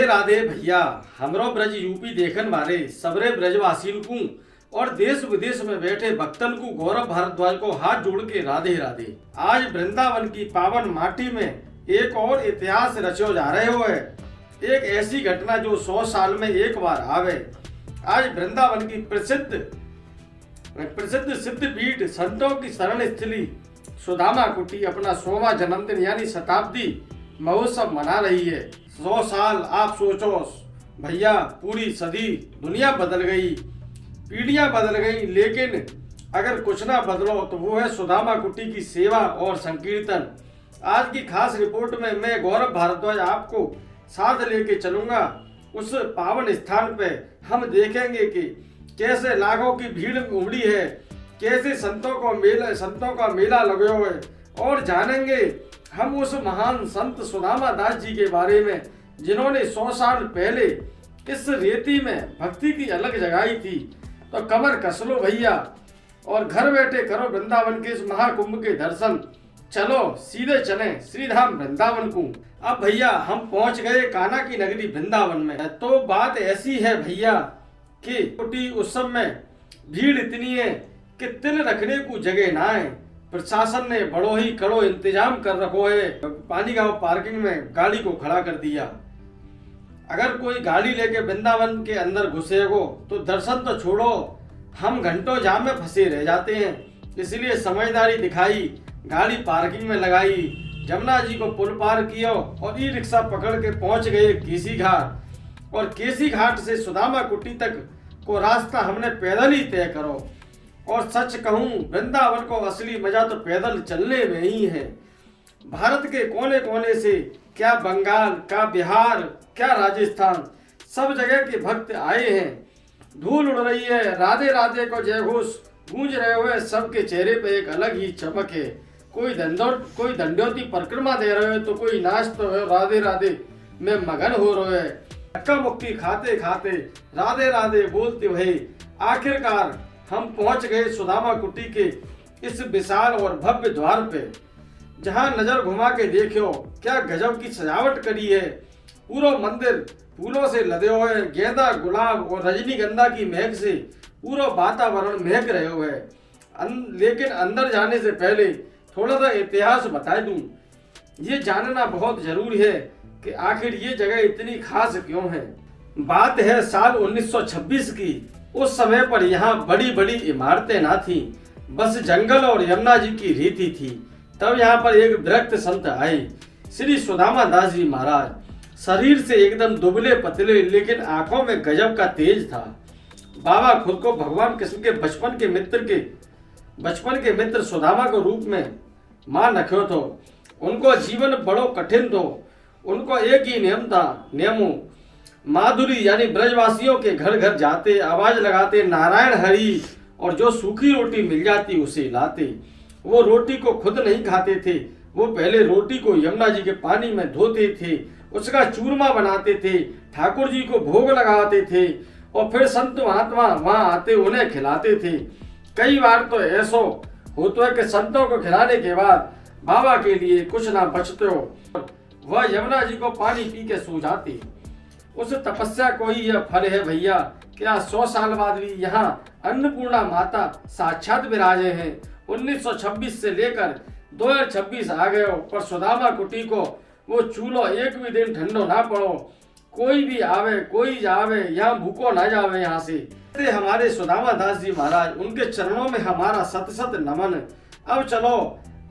राधे राधे भैया। हमरो ब्रज यूपी देखन वाले सबरे ब्रजवासी को और देश विदेश में बैठे भक्तन को गौरव भारद्वाज को हाथ जोड़ के राधे राधे। आज वृंदावन की पावन माटी में एक और इतिहास रचो जा रहे हो है। एक ऐसी घटना जो 100 साल में एक बार आवे। आज वृंदावन की प्रसिद्ध सिद्ध पीठ संतों की शरण स्थली सुदामा कुटी अपना 100वां जन्मदिन यानी शताब्दी महोत्सव मना रही है। 100 साल आप सोचो भैया, पूरी सदी दुनिया बदल गई, पीढ़ियां बदल गई, लेकिन अगर कुछ ना बदलो तो वो है सुदामा कुटी की सेवा और संकीर्तन। आज की खास रिपोर्ट में मैं गौरव भारद्वाज आपको साथ लेके चलूंगा उस पावन स्थान पे। हम देखेंगे कि कैसे लाखों की भीड़ उमड़ी है, कैसे संतों का मेला लगे हुए, और जानेंगे हम उस महान संत सुदामा दास जी के बारे में जिन्होंने 100 साल पहले इस रेती में भक्ति की अलग जगाई थी। तो कमर कस लो भैया और घर बैठे करो वृंदावन के इस महाकुंभ के दर्शन। चलो सीधे चले श्रीधाम वृंदावन को। अब भैया हम पहुंच गए कान्हा की नगरी वृंदावन में। तो बात ऐसी है भैया कि कुटी उत्सव में भीड़ इतनी है कि तिल रखने को जगह ना है। प्रशासन ने बड़ो ही कड़ो इंतजाम कर रखो है। पानी गांव पार्किंग में गाड़ी को खड़ा कर दिया। अगर कोई गाड़ी लेके वृंदावन के अंदर घुसेगो तो दर्शन तो छोड़ो, हम घंटों जाम में फंसे रह जाते हैं। इसलिए समझदारी दिखाई, गाड़ी पार्किंग में लगाई, जमुना जी को पुल पार किया और ई रिक्शा पकड़ के पहुंच गए केसी घाट। और केसी घाट से सुदामा कुटी तक को रास्ता हमने पैदल ही तय करो। और सच कहूं, वृंदावन को असली मजा तो पैदल चलने में ही है। भारत के कोने कोने से, क्या बंगाल, क्या बिहार, क्या राजस्थान, सब जगह के भक्त आए हैं। धूल उड़ रही है, राधे राधे को जय घोष गूंज रहे हुए, सबके चेहरे पे एक अलग ही चमक है। कोई दंडोती परिक्रमा दे रहे हो तो कोई नाच तो है, राधे राधे में मगन हो रहे है। धक्का मुक्की खाते खाते राधे राधे बोलते हुए आखिरकार हम पहुंच गए सुदामा कुटी के इस विशाल और भव्य द्वार पे, जहां नजर घुमा के देखो क्या गजब की सजावट करी है। पूरा मंदिर फूलों से लदे हुए, गेंदा, गुलाब और रजनीगंधा की महक से पूरा वातावरण महक रहे हुए। लेकिन अंदर जाने से पहले थोड़ा सा इतिहास बता दूं। ये जानना बहुत जरूरी है कि आखिर ये जगह इतनी खास क्यों है। बात है साल 1926 की। उस समय पर यहाँ बड़ी बड़ी इमारतें ना थी, बस जंगल और यमुना जी की रीति थी। तब यहाँ पर एक विरक्त संत आए, श्री सुदामा दास जी महाराज। शरीर से एकदम दुबले पतले, लेकिन आंखों में गजब का तेज था। बाबा खुद को भगवान कृष्ण के बचपन के मित्र सुदामा को रूप में मान रखो तो। उनको जीवन बड़ो कठिन तो। उनको एक ही नियमों माधुरी यानी ब्रजवासियों के घर घर जाते, आवाज लगाते नारायण हरि, और जो सूखी रोटी मिल जाती उसे लाते। वो रोटी को खुद नहीं खाते थे, वो पहले रोटी को यमुना जी के पानी में धोते थे, उसका चूरमा बनाते थे, ठाकुर जी को भोग लगाते थे, और फिर संत महात्मा वहां आते उन्हें खिलाते थे। कई बार तो ऐसा होता है कि संतों को खिलाने के बाद बाबा के लिए कुछ ना बचते हो, वह यमुना जी को पानी पी के सो जाते। उस तपस्या को ही यह फल है भैया। क्या 100 साल बाद भी यहाँ अन्नपूर्णा माता साक्षात विराजे हैं। 1926 से लेकर 2026 आ गए हो, पर सुदामा कुटी को वो चूल्हो एक भी दिन ठंडो ना पड़ो। कोई भी आवे कोई जावे, यहाँ भूखो ना जावे यहाँ से। हमारे सुदामा दास जी महाराज, उनके चरणों में हमारा सत सत नमन। अब चलो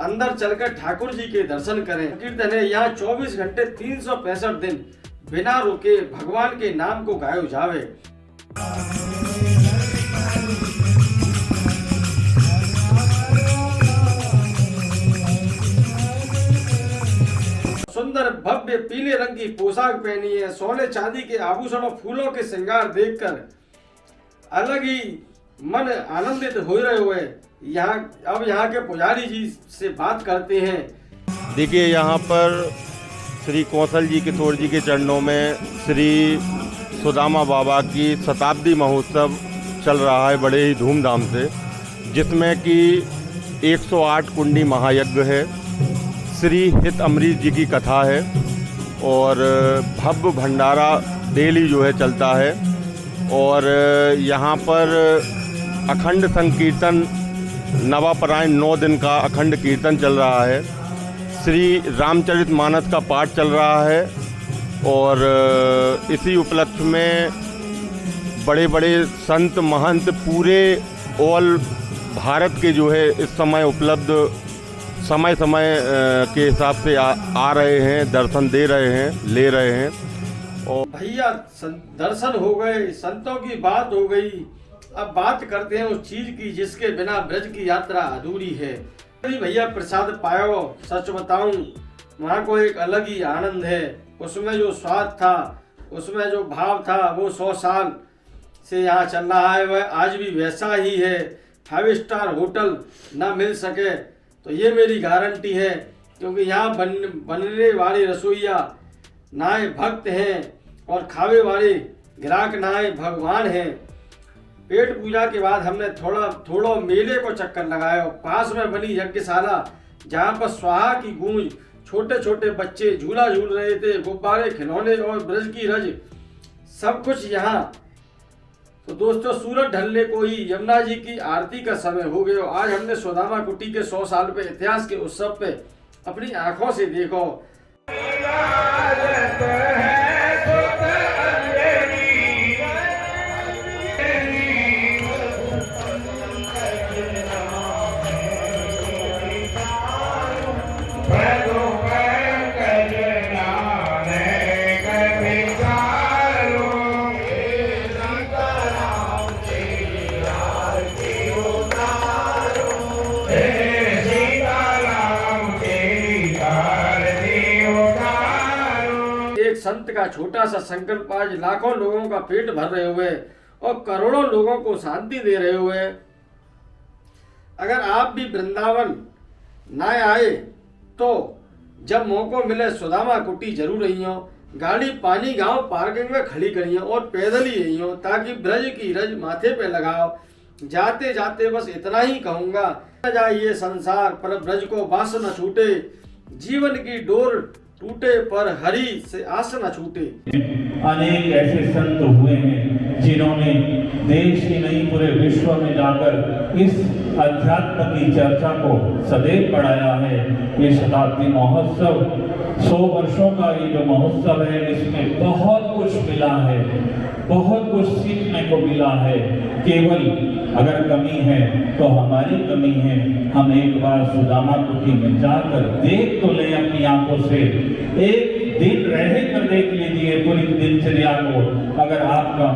अंदर चलकर ठाकुर जी के दर्शन करें। कीर्तन है यहाँ 24 घंटे 365 दिन बिना रुके भगवान के नाम को गायो जावे। सुंदर भव्य पीले रंग की पोशाक पहनी है, सोने चांदी के आभूषणों फूलों के श्रृंगार देखकर अलग ही मन आनंदित हो रहे हुए। अब यहाँ के पुजारी जी से बात करते हैं। देखिए, यहाँ पर श्री कौशल जी किशोर जी के चरणों में श्री सुदामा बाबा की शताब्दी महोत्सव चल रहा है बड़े ही धूमधाम से, जिसमें कि 108 कुंडी महायज्ञ है, श्री हित अमरीश जी की कथा है और भव्य भंडारा डेली जो है चलता है। और यहाँ पर अखंड संकीर्तन नवापरायण 9 दिन का अखंड कीर्तन चल रहा है। श्री रामचरितमानस का पाठ चल रहा है और इसी उपलक्ष्य में बड़े बड़े संत महंत पूरे ऑल भारत के जो है इस समय उपलब्ध समय समय के हिसाब से आ रहे हैं, दर्शन दे रहे हैं, ले रहे हैं। और भैया दर्शन हो गए, संतों की बात हो गई, अब बात करते हैं उस चीज की जिसके बिना ब्रज की यात्रा अधूरी है। भैया प्रसाद पायो, सच बताऊं वहाँ को एक अलग ही आनंद है। उसमें जो स्वाद था, उसमें जो भाव था, वो 100 साल से यहाँ चल रहा है, वह आज भी वैसा ही है। 5 स्टार होटल ना मिल सके तो ये मेरी गारंटी है, क्योंकि यहाँ बनने वाले रसोइया नाए भक्त हैं और खावे वाले ग्राहक नाए भगवान हैं। पेट पूजा के बाद हमने थोड़ा मेले को चक्कर लगाया। पास में बनी यज्ञशाला जहाँ पर स्वाहा की गूंज, छोटे छोटे बच्चे झूला झूल रहे थे, गुब्बारे, खिलौने और ब्रज की रज, सब कुछ यहाँ। तो दोस्तों सूरज ढलने को ही यमुना जी की आरती का समय हो गया। आज हमने सुदामा कुटी के 100 साल पे इतिहास के उत्सव पे अपनी आंखों से देखो। एक संत का छोटा सा संकल्प आज लाखों लोगों का पेट भर रहे हुए और करोड़ों लोगों को शांति दे रहे हुए। अगर आप भी वृंदावन ना आए तो जब मौको मिले सुदामा कुटी जरूर रहियो। गाड़ी पानी गांव पार्किंग में खड़ी करियो और पैदल ही रहियो, ताकि ब्रज की रज माथे पे लगाओ। जाते जाते बस इतना ही कहूँगा, जाइए संसार पर ब्रज को बास न छूटे, जीवन की डोर टूटे पर हरि से आस न छूटे। अनेक ऐसे संत हुए हैं जिन्होंने देश ही नहीं पूरे विश्व में जाकर इस अध्यात्म की चर्चा को सदैव बढ़ाया है। ये शताब्दी महोत्सव 100 वर्षों का ये जो महोत्सव है, इसमें बहुत कुछ मिला है, बहुत कुछ सीखने को मिला है। केवल अगर कमी है तो हमारी कमी है। हम एक बार सुदामा कुटी में जाकर देख तो लें अपनी आंखों से, एक दिन रह कर देख लीजिए पूरी दिनचर्या को। अगर आपका